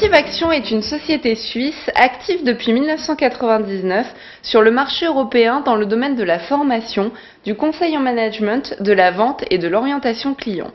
Motivaction est une société suisse active depuis 1999 sur le marché européen dans le domaine de la formation, du conseil en management, de la vente et de l'orientation client.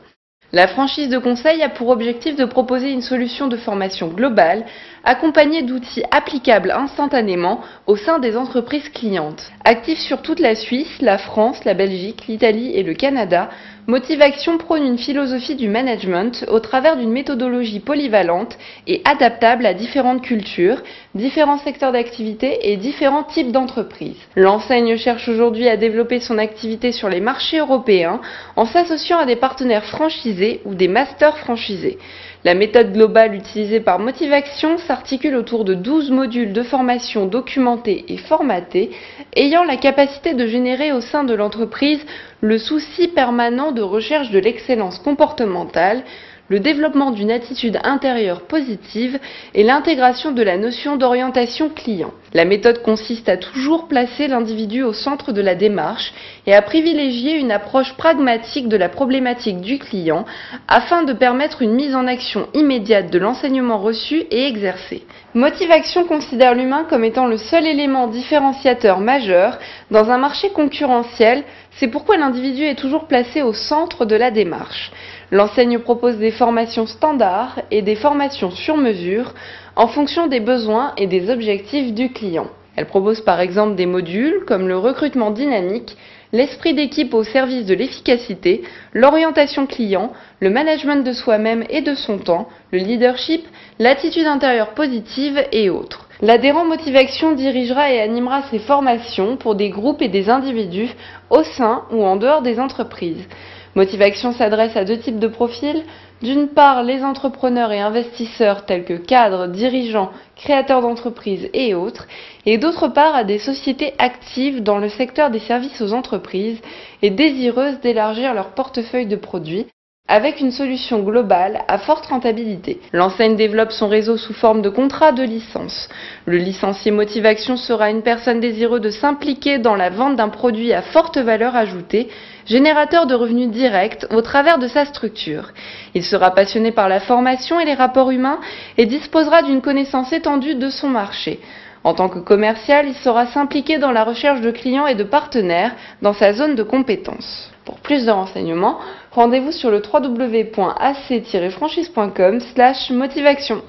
La franchise de conseil a pour objectif de proposer une solution de formation globale, accompagnée d'outils applicables instantanément au sein des entreprises clientes. Active sur toute la Suisse, la France, la Belgique, l'Italie et le Canada, Motivaction prône une philosophie du management au travers d'une méthodologie polyvalente et adaptable à différentes cultures, différents secteurs d'activité et différents types d'entreprises. L'enseigne cherche aujourd'hui à développer son activité sur les marchés européens en s'associant à des partenaires franchisés ou des masters franchisés. La méthode globale utilisée par Motivaction s'articule autour de 12 modules de formation documentés et formatés, ayant la capacité de générer au sein de l'entreprise le souci permanent de recherche de l'excellence comportementale, le développement d'une attitude intérieure positive et l'intégration de la notion d'orientation client. La méthode consiste à toujours placer l'individu au centre de la démarche et à privilégier une approche pragmatique de la problématique du client afin de permettre une mise en action immédiate de l'enseignement reçu et exercé. Motivaction considère l'humain comme étant le seul élément différenciateur majeur dans un marché concurrentiel, c'est pourquoi l'individu est toujours placé au centre de la démarche. L'enseigne propose des formations standards et des formations sur mesure en fonction des besoins et des objectifs du client. Elle propose par exemple des modules comme le recrutement dynamique, l'esprit d'équipe au service de l'efficacité, l'orientation client, le management de soi-même et de son temps, le leadership, l'attitude intérieure positive et autres. L'adhérent Motivaction dirigera et animera ces formations pour des groupes et des individus au sein ou en dehors des entreprises. Motivaction s'adresse à deux types de profils. D'une part, les entrepreneurs et investisseurs tels que cadres, dirigeants, créateurs d'entreprises et autres, et d'autre part à des sociétés actives dans le secteur des services aux entreprises et désireuses d'élargir leur portefeuille de produits avec une solution globale à forte rentabilité. L'enseigne développe son réseau sous forme de contrat de licence. Le licencié Motivaction sera une personne désireuse de s'impliquer dans la vente d'un produit à forte valeur ajoutée, générateur de revenus directs au travers de sa structure. Il sera passionné par la formation et les rapports humains et disposera d'une connaissance étendue de son marché. En tant que commercial, il saura s'impliquer dans la recherche de clients et de partenaires dans sa zone de compétences. Pour plus de renseignements, rendez-vous sur le www.ac-franchise.com/motivation.